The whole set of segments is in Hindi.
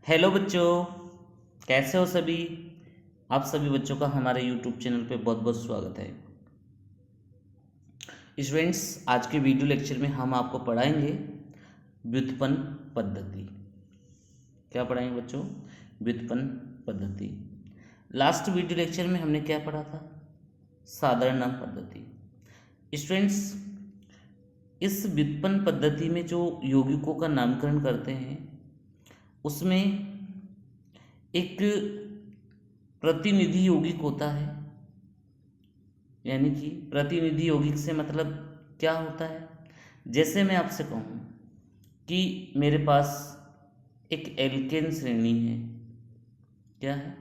हेलो बच्चों, कैसे हो सभी। आप सभी बच्चों का हमारे यूट्यूब चैनल पे बहुत बहुत स्वागत है। स्टूडेंट्स, आज के वीडियो लेक्चर में हम आपको पढ़ाएंगे व्युत्पन्न पद्धति। क्या पढ़ाएंगे बच्चों? व्युत्पन्न पद्धति। लास्ट वीडियो लेक्चर में हमने क्या पढ़ा था? साधारण नाम पद्धति। स्टूडेंट्स, इस व्युत्पन्न पद्धति में जो यौगिकों का नामकरण करते हैं उसमें एक प्रतिनिधि यौगिक होता है। यानी कि प्रतिनिधि यौगिक से मतलब क्या होता है? जैसे मैं आपसे कहूँ कि मेरे पास एक एल्केन श्रेणी है। क्या है?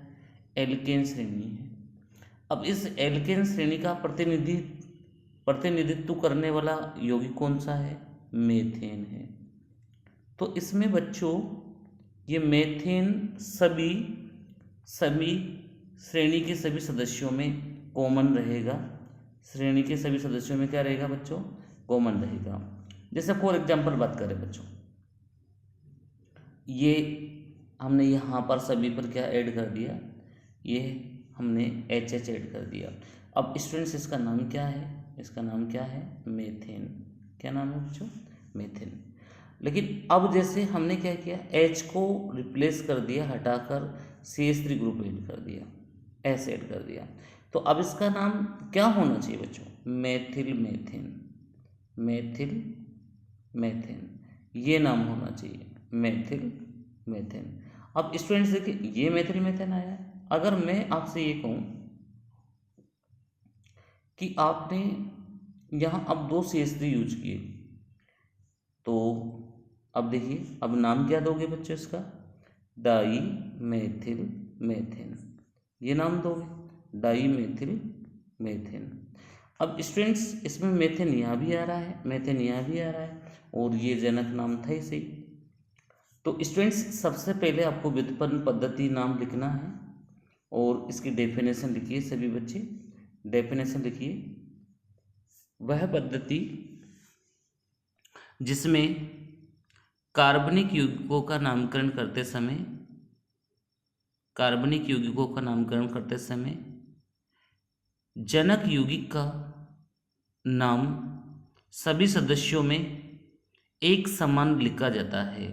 एल्केन श्रेणी है। अब इस एल्केन श्रेणी का प्रतिनिधित्व करने वाला यौगिक कौन सा है? मेथेन है। तो इसमें बच्चों ये मेथेन सभी श्रेणी के सभी सदस्यों में कॉमन रहेगा। श्रेणी के सभी सदस्यों में क्या रहेगा बच्चों? कॉमन रहेगा। जैसे फॉर एग्जांपल बात करें बच्चों, ये हमने यहाँ पर सभी पर क्या ऐड कर दिया? ये हमने HH ऐड कर दिया। अब स्टूडेंट्स, इसका नाम क्या है? इसका नाम क्या है? मेथेन। क्या नाम है बच्चों? मेथेन। लेकिन अब जैसे हमने क्या किया, H को रिप्लेस कर दिया, हटाकर CH3 ग्रुप ऐड कर दिया, S ऐड कर दिया। तो अब इसका नाम क्या होना चाहिए बच्चों? Methyl methane. मेथिल मेथेन, ये नाम होना चाहिए, मेथिल मेथेन। अब स्टूडेंट्स देखिए, ये मेथिल मेथेन आया है। अगर मैं आपसे ये कहूँ कि आपने यहाँ अब 2 CH3 यूज किए, तो अब देखिए, अब नाम क्या दोगे बच्चों इसका? डाई मेथिल मेथेन, ये नाम दोगे, डाई मेथिल मेथेन। अब स्टूडेंट्स, इसमें मेथेन यहाँ भी आ रहा है, मेथेन यहाँ भी आ रहा है, और ये जनक नाम था ही सही। तो स्टूडेंट्स, सबसे पहले आपको व्युत्पन्न पद्धति नाम लिखना है और इसकी डेफिनेशन लिखिए सभी बच्चे। डेफिनेशन लिखिए, वह पद्धति जिसमें कार्बनिक यौगिकों का नामकरण करते समय जनक यौगिक का नाम सभी सदस्यों में एक समान लिखा जाता है।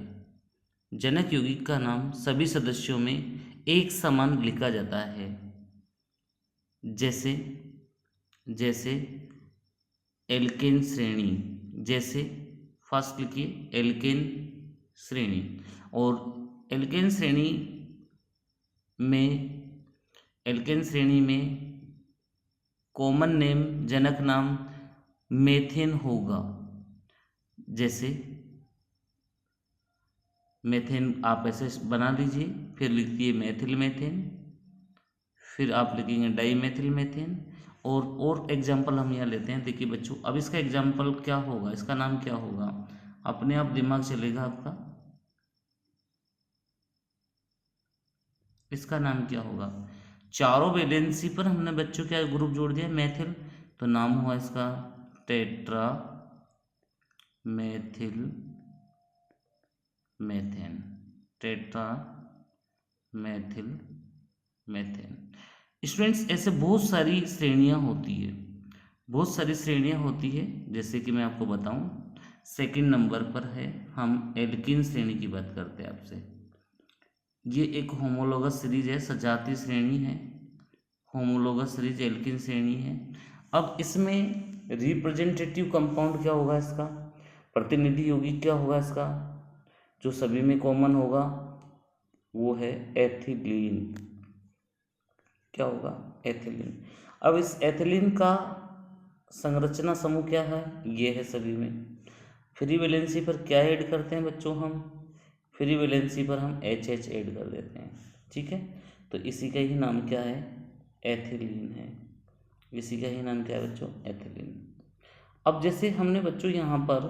जनक यौगिक का नाम सभी सदस्यों में एक समान लिखा जाता है। जैसे एल्केन श्रेणी, जैसे फर्स्ट लिखिए एल्केन श्रेणी, और एल्केन श्रेणी में कॉमन नेम, जनक नाम मेथेन होगा। जैसे मेथेन आप ऐसे बना लीजिए, फिर लिखिए मेथिल मेथेन, फिर आप लिखेंगे डाई मेथिल मेथेन। और एग्जाम्पल हम यहाँ लेते हैं। देखिए बच्चों, अब इसका एग्जाम्पल क्या होगा? इसका नाम क्या होगा? अपने आप दिमाग चलेगा आपका। इसका नाम क्या होगा? चारों वैलेंसी पर हमने बच्चों क्या ग्रुप जोड़ दिया? मेथिल। तो नाम हुआ इसका tetra methyl methane. Tetra methyl methane. Students, ऐसे बहुत सारी श्रेणियां होती है। जैसे कि मैं आपको बताऊं, सेकंड नंबर पर है, हम एल्कीन श्रेणी की बात करते हैं आपसे। ये एक होमोलोगस सीरीज है, सजातीय श्रेणी है, होमोलोगस सीरीज एल्कीन श्रेणी है। अब इसमें रिप्रेजेंटेटिव कंपाउंड क्या होगा इसका? प्रतिनिधि यौगिक क्या होगा इसका? जो सभी में कॉमन होगा वो है एथिलीन। क्या होगा? एथिलीन। अब इस एथिलीन का संरचना समूह क्या है? ये है सभी में। फ्री वैलेंसी पर क्या ऐड करते हैं बच्चों? हम फ्री वैलेंसी पर हम HH ऐड कर देते हैं। ठीक है, तो इसी का ही नाम क्या है? एथिलीन है। इसी का ही नाम क्या है बच्चों? एथिलीन। अब जैसे हमने बच्चों यहाँ पर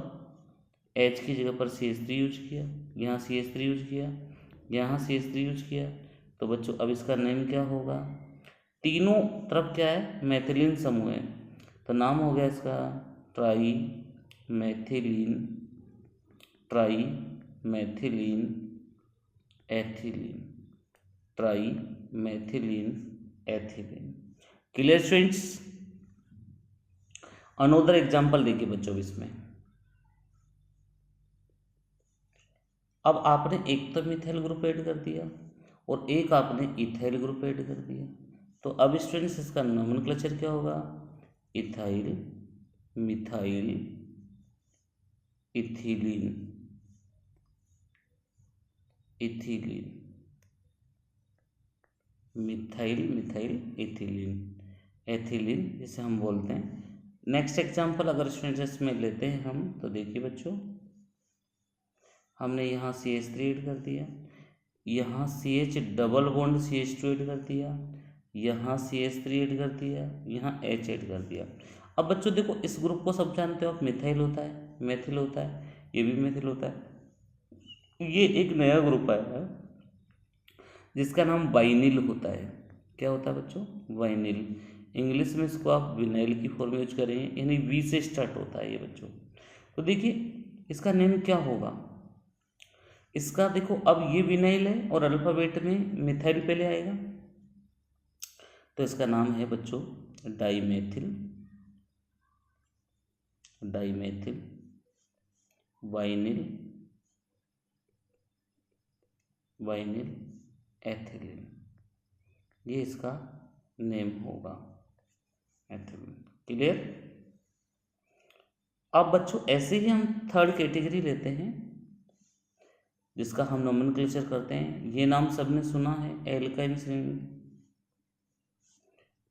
H की जगह पर CH3 यूज किया, यहाँ CH3 यूज किया, यहाँ CH3 यूज किया, तो बच्चों अब इसका नेम क्या होगा? तीनों तरफ क्या है? मेथिलीन समूह है, तो नाम हो गया इसका try methylene ethylene, try मैथिलीन ethylene. Clear students? Another example देखिए बच्चों इसमें। अब आपने एक तो मिथाइल ग्रुप ऐड कर दिया और एक आपने इथाइल ग्रुप ऐड कर दिया, तो अब स्टूडेंट्स इसका नोमेनक्लेचर क्या होगा? Ethyl, methyl, ethylene, ethylene, methyl, methyl, ethylene, ethylene जिसे हम बोलते हैं। नेक्स्ट एग्जाम्पल अगर स्टूडेंट्स इसमें लेते हैं हम, तो देखिए बच्चों, हमने यहाँ CH3 ऐड कर दिया, यहाँ CH double bond CH2 add कर दिया, यहाँ CH3 ऐड कर दिया, यहाँ H ऐड कर दिया। अब बच्चों देखो, इस ग्रुप को सब जानते हो आप, मिथाइल होता है, मेथिल होता है, ये भी मेथिल होता है। ये एक नया ग्रुप आया है जिसका नाम वाइनिल होता है। क्या होता है बच्चों? वाइनिल। इंग्लिश में इसको आप विनाइल की फॉर्म यूज करें, यानी वी से स्टार्ट होता है ये बच्चों। तो देखिए इसका नेम क्या होगा? इसका देखो, अब ये विनाइल है और अल्फाबेट में मिथाइल पहले आएगा, तो इसका नाम है बच्चों dimethyl, dimethyl vinyl, vinyl ethylene, ये इसका नेम होगा, एथिलीन। क्लियर? अब बच्चों ऐसे ही हम थर्ड कैटेगरी लेते हैं जिसका हम नोमेनक्लेचर करते हैं। ये नाम सबने सुना है, एल्काइन श्रेणी,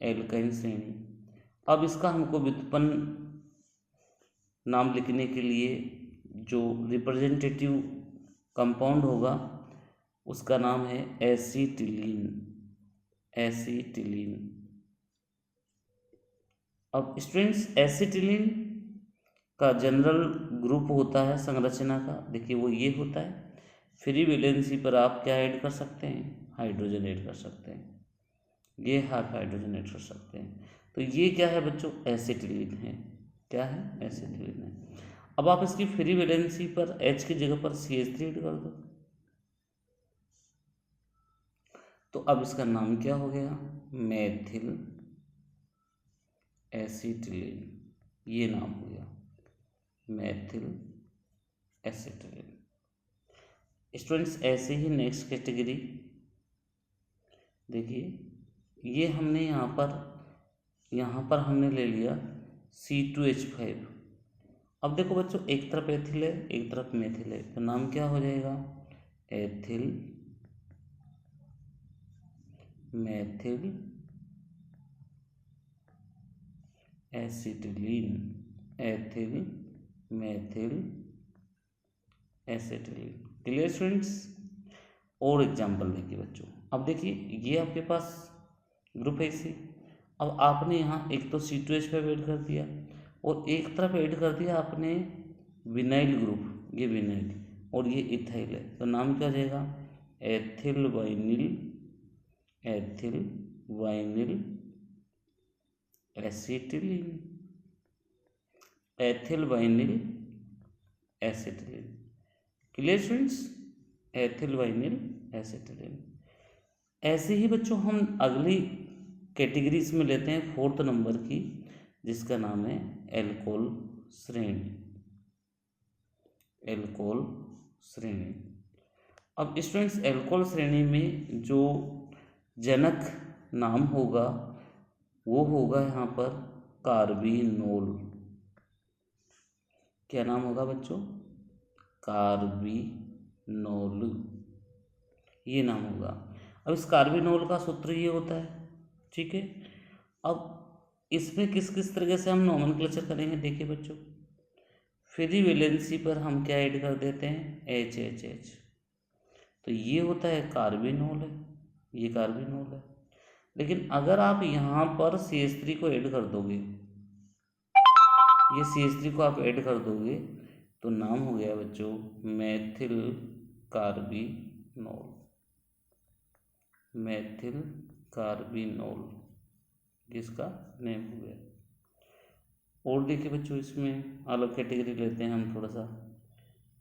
एल्काइन श्रेणी। अब इसका हमको व्युत्पन्न नाम लिखने के लिए जो रिप्रेजेंटेटिव कंपाउंड होगा उसका नाम है एसीटिलीन, एसीटिलीन। अब स्टूडेंट्स एसीटिलीन का जनरल ग्रुप होता है संरचना का, देखिए वो ये होता है। फ्री वैलेंसी पर आप क्या ऐड कर सकते हैं? हाइड्रोजन ऐड कर सकते हैं, ये हाफ हाइड्रोजन ऐड कर सकते हैं। तो ये क्या है बच्चों? एसिटिलीन है। क्या है? एसिटिलीन है। अब आप इसकी फ्री वैलेंसी पर H की जगह पर CH3 ऐड कर दो, तो अब इसका नाम क्या हो गया? मेथिल एसिटिलीन, ये नाम हो गया मेथिल एसिटिलीन। स्टूडेंट्स ऐसे ही नेक्स्ट कैटेगरी देखिए, ये हमने यहाँ पर हमने ले लिया C2H5। अब देखो बच्चों, एक तरफ एथिल है एक तरफ मेथिल है, तो नाम क्या हो जाएगा? Ethyl methyl acetylene, ethyl methyl acetylene. Clear students? और एग्जाम्पल देखिए बच्चों, अब देखिए ये आपके पास ग्रुप है इसी। अब आपने यहाँ एक तो C2H5 ऐड कर दिया और एक तरफ ऐड कर दिया आपने विनाइल ग्रुप, ये विनाइल और ये इथाइल है, तो नाम क्या हो जाएगा? Ethyl vinyl, ethyl vinyl acetylene, ethyl vinyl acetylene. Clear students? Ethyl vinyl acetylene. ऐसे ही बच्चों हम अगली कैटेगरीज में लेते हैं फोर्थ नंबर की, जिसका नाम है एल्कोहल श्रेणी, एल्कोहल श्रेणी। अब स्टूडेंट्स एल्कोहल श्रेणी में जो जनक नाम होगा वो होगा यहाँ पर कार्बिनोल। क्या नाम होगा बच्चों? कार्बिनोल, ये नाम होगा। अब इस कार्बिनोल का सूत्र ये होता है, ठीक है। अब इसमें किस किस तरीके से हम नोमेनक्लेचर करेंगे देखिए बच्चों, फ्री वैलेंसी पर हम क्या ऐड कर देते हैं? HHH, तो ये होता है कार्बिनोल है, ये कार्बिनोल है। लेकिन अगर आप यहाँ पर CH3 को ऐड कर दोगे, ये CH3 को आप ऐड कर दोगे, तो नाम हो गया बच्चों मेथिल कार्बिनोल, मेथिल कार्बिनोल, जिसका नेम हो गया। और देखिए बच्चों, इसमें अलग कैटेगरी लेते हैं हम थोड़ा सा।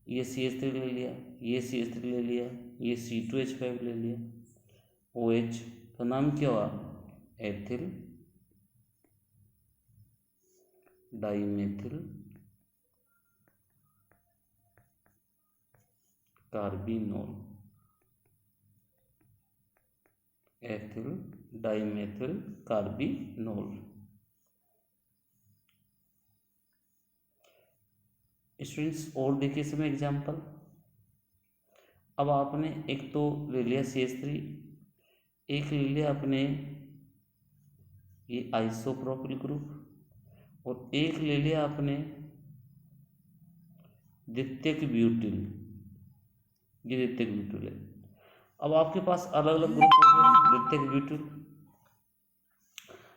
ये CH3 ले लिया, ये CH3 ले लिया, ये C2H5 ले लिया, OH, तो नाम क्या हुआ, ethyl dimethyl carbinol, ethyl dimethyl carbinol. Students और देखिए इसमें एग्जाम्पल। अब आपने एक तो ले लिया CH3, एक ले लिया अपने ये आइसोप्रोपिल ग्रुप, और एक ले लिया अपने द्वितीयक ब्यूटिल, ये द्वितीयक ब्यूटिल है। अब आपके पास अलग अलग ग्रुप हो गए द्वितीयक ब्यूटिल।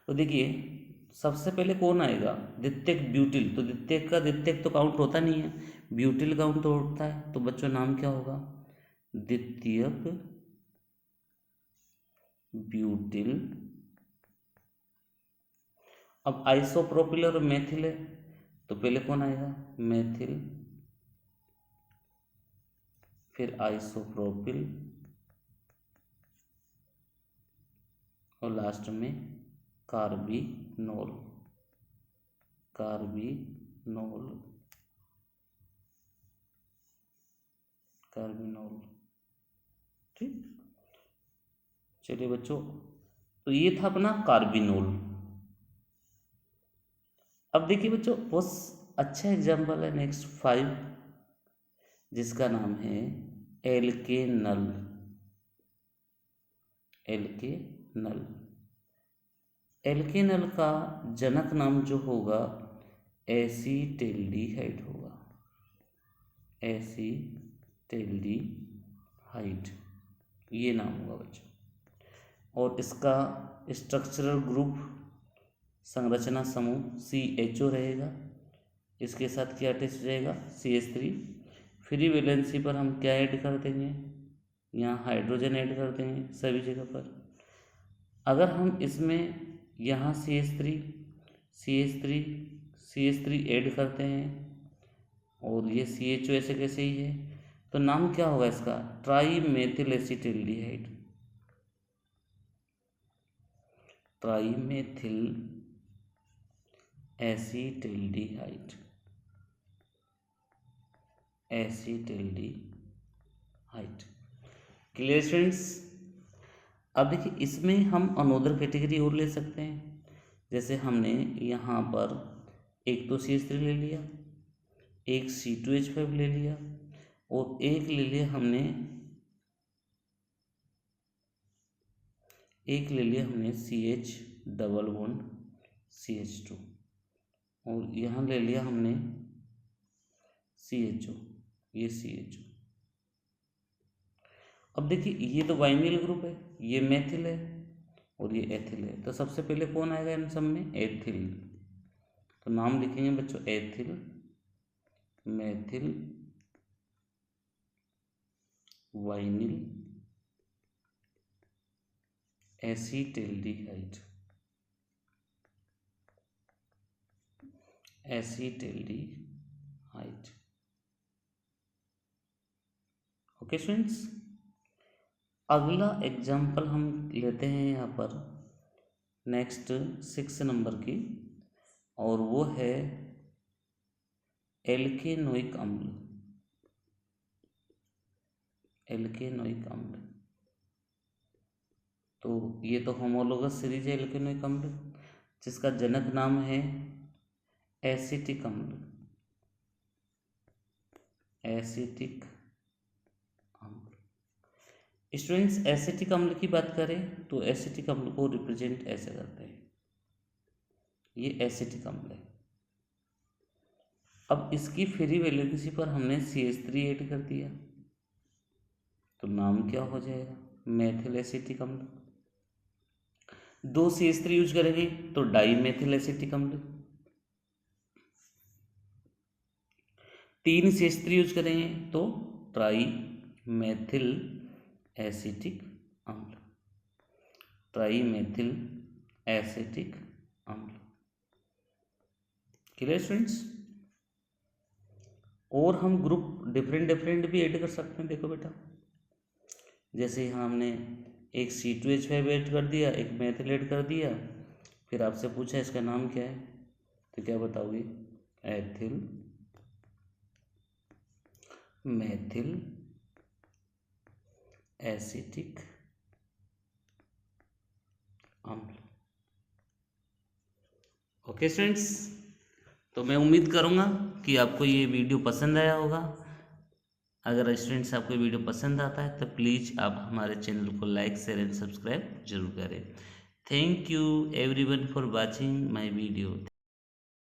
तो देखिए सबसे पहले कौन आएगा, द्वितीयक ब्यूटिल। तो द्वितीयक का द्वितीयक तो काउंट होता नहीं है, ब्यूटिल काउंट तो होता है। तो बच्चों नाम क्या होगा, द्वितीयक ब्यूटिल। अब आइसोप्रोपिल और मेथिल है, तो पहले कौन आएगा, मेथिल, फिर आइसोप्रोपिल, और लास्ट में कार्बिनोल, कार्बिनोल, कार्बिनोल। ठीक, चलिए बच्चों, तो ये था अपना कार्बिनोल। अब देखिए बच्चों बहुत अच्छा एग्जाम्पल है नेक्स्ट 5, जिसका नाम है एल्केनल, एल्केनल। एल्केनल का जनक नाम जो होगा एसीटेल्डिहाइड होगा, एसीटेल्डिहाइड, ये नाम होगा बच्चों। और इसका स्ट्रक्चरल ग्रुप, संरचना समूह CHO रहेगा, इसके साथ क्या अटैच रहेगा, CH3। फ्री वैलेंसी पर हम क्या ऐड कर देंगे, यहाँ हाइड्रोजन ऐड कर देंगे सभी जगह पर। अगर हम इसमें यहाँ CH3 ऐड करते हैं, और ये CHO ऐसे कैसे ही है, तो नाम क्या होगा इसका, tri methyl acetaldehyde, tri methyl acetaldehyde, acetaldehyde. Clear students. अब देखिए इसमें हम अनोदर कैटेगरी और ले सकते हैं, जैसे हमने यहाँ पर एक तो CH3 ले लिया, एक C2H5 ले लिया, और एक ले लिया हमने CH≡CH2, और यहाँ ले लिया हमने CHO, ये CHO। अब देखिए ये तो बाइमिल ग्रुप है, ये मेथिल है और ये एथिल है, तो सबसे पहले कौन आएगा इन सब में, एथिल। तो नाम लिखेंगे बच्चों, ethyl, methyl, vinyl, acetaldehyde, acetaldehyde. Okay students, अगला एग्जाम्पल हम लेते हैं यहाँ पर नेक्स्ट 6 नंबर की, और वो है एल्केनोइक अम्ल, एल्केनोइक अम्ल। तो ये तो होमोलोगस सीरीज है एल्केनोइक अम्ल, जिसका जनक नाम है एसिटिक अम्ल, एसिटिक अम्ल। स्टूडेंट्स एसिटिक अम्ल की बात करें तो एसिटिक अम्ल को रिप्रेजेंट ऐसे करते हैं, ये एसिटिक अम्ल है। अब इसकी फ्री वैलेंसी पर हमने CH3 ऐड कर दिया, तो नाम क्या हो जाएगा, मेथिल एसिटिक अम्ल। 2 CH3 यूज करेंगे तो डाई मेथिल एसिटिक अम्ल, 3 CH3 यूज करेंगे तो ट्राई मेथिल एसिटिक अम्ल, ट्राई मेथिल एसिटिक अम्ल। Clear students. और हम ग्रुप डिफरेंट भी ऐड कर सकते हैं। देखो बेटा जैसे यहाँ हमने एक C2H5 ऐड कर दिया, एक मेथिल ऐड कर दिया, फिर आपसे पूछा इसका नाम क्या है, तो क्या बताओगे? एथिल मेथिल एसिटिक अम्ल। ओके स्टूडेंट्स, तो मैं उम्मीद करूँगा कि आपको ये वीडियो पसंद आया होगा। अगर स्टूडेंट्स आपको वीडियो पसंद आता है तो प्लीज़ आप हमारे चैनल को लाइक शेयर एंड सब्सक्राइब जरूर करें। Thank you everyone for watching my video.